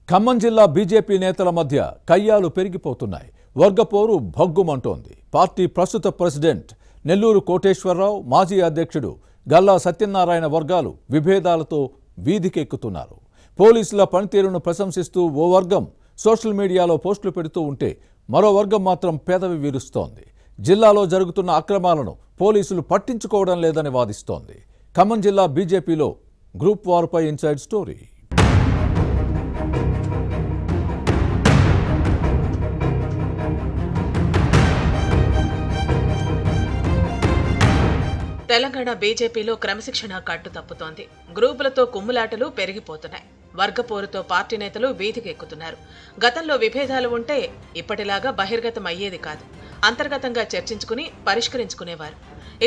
ఖమ్మం జిల్లా బీజేపీ నేతల మధ్య కయ్యాలు పెరిగిపోతున్నాయి. వర్గపోరు భగ్గుమంటోంది. పార్టీ ప్రస్తుత ప్రెసిడెంట్ నెల్లూరు కోటేశ్వరరావు, మాజీ అధ్యక్షుడు గల్లా సత్యనారాయణ వర్గాలు విభేదాలతో వీధికెక్కుతున్నారు. పోలీసుల పనితీరును ప్రశంసిస్తూ ఓ వర్గం సోషల్ మీడియాలో పోస్టులు పెడుతూ ఉంటే మరో వర్గం మాత్రం పెదవి విరుస్తోంది. జిల్లాలో జరుగుతున్న అక్రమాలను పోలీసులు పట్టించుకోవడం లేదని వాదిస్తోంది. ఖమ్మం జిల్లా బీజేపీలో గ్రూప్ వార్పై ఇన్సైడ్ స్టోరీ. తెలంగాణ బీజేపీలో క్రమశిక్షణ కట్టు తప్పుతోంది. గ్రూపులతో కుమ్ములాటలు పెరిగిపోతున్నాయి. వర్గపోరుతో పార్టీ నేతలు వీధికెక్కుతున్నారు. గతంలో విభేదాలు ఉంటే ఇప్పటిలాగా బహిర్గతం అయ్యేది కాదు. అంతర్గతంగా చర్చించుకుని పరిష్కరించుకునేవారు.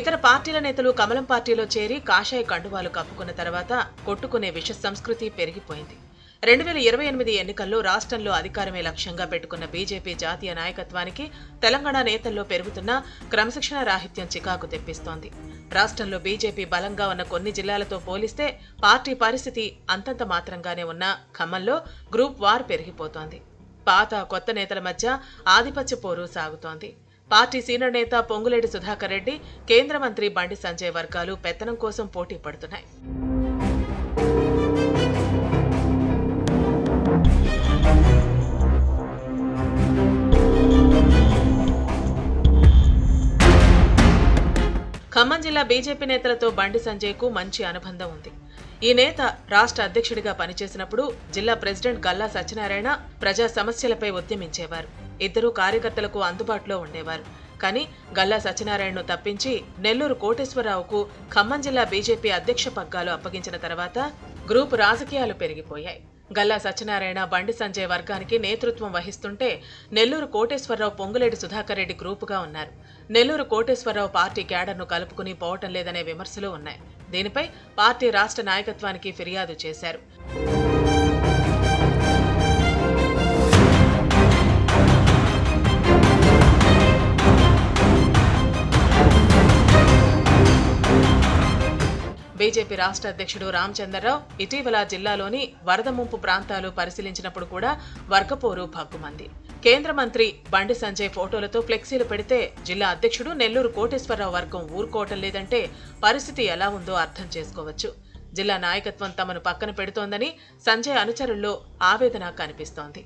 ఇతర పార్టీల నేతలు కమలం పార్టీలో చేరి కాషాయ కండువాలు కప్పుకున్న తర్వాత కొట్టుకునే విష సంస్కృతి పెరిగిపోయింది. 2028 ఎన్నికల్లో రాష్ట్రంలో అధికారమే లక్ష్యంగా పెట్టుకున్న బీజేపీ జాతీయ నాయకత్వానికి తెలంగాణ నేతల్లో పెరుగుతున్న క్రమశిక్షణ రాహిత్యం చికాకు తెప్పిస్తోంది. రాష్ట్రంలో బీజేపీ బలంగా ఉన్న కొన్ని జిల్లాలతో పోలిస్తే పార్టీ పరిస్థితి అంతంత మాత్రంగానే ఉన్న ఖమ్మంలో గ్రూప్ వార్ పెరిగిపోతోంది. పాత కొత్త నేతల మధ్య ఆధిపత్య పోరు సాగుతోంది. పార్టీ సీనియర్ నేత పొంగులేటి సుధాకర్ రెడ్డి, కేంద్ర మంత్రి బండి సంజయ్ వర్గాలు పెత్తనం కోసం పోటీ పడుతున్నాయి. ఖమ్మం జిల్లా బీజేపీ నేతలతో బండి సంజయ్కు మంచి అనుబంధం ఉంది. ఈ నేత రాష్ట్ర అధ్యక్షుడిగా పనిచేసినప్పుడు జిల్లా ప్రెసిడెంట్ గల్లా సత్యనారాయణ ప్రజా సమస్యలపై ఉద్యమించేవారు. ఇద్దరు కార్యకర్తలకు అందుబాటులో ఉండేవారు. కానీ గల్లా సత్యనారాయణను తప్పించి నెల్లూరు కోటేశ్వరరావుకు ఖమ్మం జిల్లా బీజేపీ అధ్యక్ష పగ్గాలు అప్పగించిన తర్వాత గ్రూపు రాజకీయాలు పెరిగిపోయాయి. గల్లా సత్యనారాయణ, బండి సంజయ్ వర్గానికి నేతృత్వం వహిస్తుంటే నెల్లూరు కోటేశ్వరరావు, పొంగులేటి సుధాకర్ రెడ్డి గ్రూపుగా ఉన్నారు. నెల్లూరు కోటేశ్వరరావు పార్టీ క్యాడర్ను కలుపుకుని పోవటం లేదనే విమర్శలు ఉన్నాయి. దీనిపై పార్టీ రాష్ట్ర నాయకత్వానికి ఫిర్యాదు చేశారు. బీజేపీ రాష్ట్ర అధ్యక్షుడు రామచంద్రరావు ఇటీవల జిల్లాలోని వరద ముంపు ప్రాంతాలు పరిశీలించినప్పుడు కూడా వర్గపోరు భగ్గుమంది. కేంద్ర మంత్రి బండి సంజయ్ ఫోటోలతో ఫ్లెక్సీలు పెడితే జిల్లా అధ్యక్షుడు నెల్లూరు కోటేశ్వరరావు వర్గం ఊరుకోవటం లేదంటే పరిస్థితి ఎలా ఉందో అర్థం చేసుకోవచ్చు. జిల్లా నాయకత్వం తమను పక్కన పెడుతోందని సంజయ్ అనుచరుల్లో ఆవేదన కనిపిస్తోంది.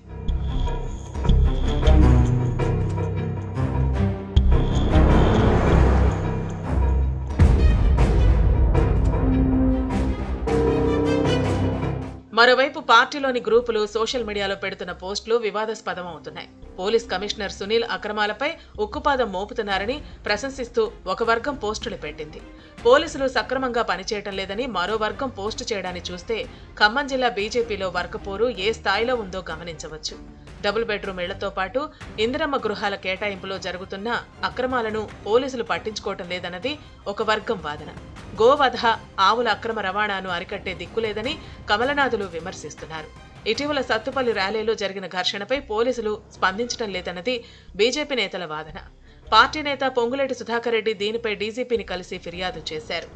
మరోవైపు పార్టీలోని గ్రూపులు సోషల్ మీడియాలో పెడుతున్న పోస్టులు వివాదాస్పదం అవుతున్నాయి. పోలీస్ కమిషనర్ సునీల్ అక్రమాలపై ఉక్కుపాదం మోపుతున్నారని ప్రశంసిస్తూ ఒక వర్గం పోస్టులు పెట్టింది. పోలీసులు సక్రమంగా పనిచేయటం లేదని మరో వర్గం పోస్టు చేయడాన్ని చూస్తే ఖమ్మం జిల్లా బీజేపీలో వర్గపోరు ఏ స్థాయిలో ఉందో గమనించవచ్చు. డబుల్ బెడ్రూమ్ ఇళ్లతో పాటు ఇందిరమ్మ గృహాల కేటాయింపులో జరుగుతున్న అక్రమాలను పోలీసులు పట్టించుకోవటం లేదన్నది ఒక వర్గం వాదన. గోవధ, ఆవుల అక్రమ రవాణాను అరికట్టే దిక్కులేదని కమలనాథులు విమర్శిస్తున్నారు. ఇటీవల సత్తుపల్లి ర్యాలీలో జరిగిన ఘర్షణపై పోలీసులు స్పందించడం లేదన్నది బీజేపీ నేతల వాదన. పార్టీ నేత పొంగులేటి సుధాకర్ రెడ్డి దీనిపై డీజీపీని కలిసి ఫిర్యాదు చేశారు.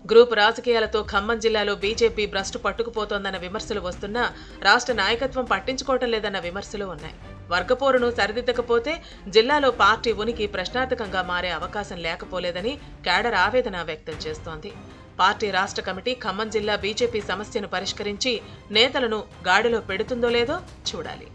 గ్రూప్ రాజకీయాలతో ఖమ్మం జిల్లాలో బీజేపీ భ్రష్టు పట్టుకుపోతోందన్న విమర్శలు వస్తున్నా రాష్ట్ర నాయకత్వం పట్టించుకోవటం లేదన్న విమర్శలు ఉన్నాయి. వర్గపోరును సరిదిద్దకపోతే జిల్లాలో పార్టీ ఉనికి ప్రశ్నార్థకంగా మారే అవకాశం లేకపోలేదని క్యాడర్ ఆవేదన వ్యక్తం చేస్తోంది. పార్టీ రాష్ట్ర కమిటీ ఖమ్మం జిల్లా బీజేపీ సమస్యను పరిష్కరించి నేతలను గాడిలో పెడుతుందో లేదో చూడాలి.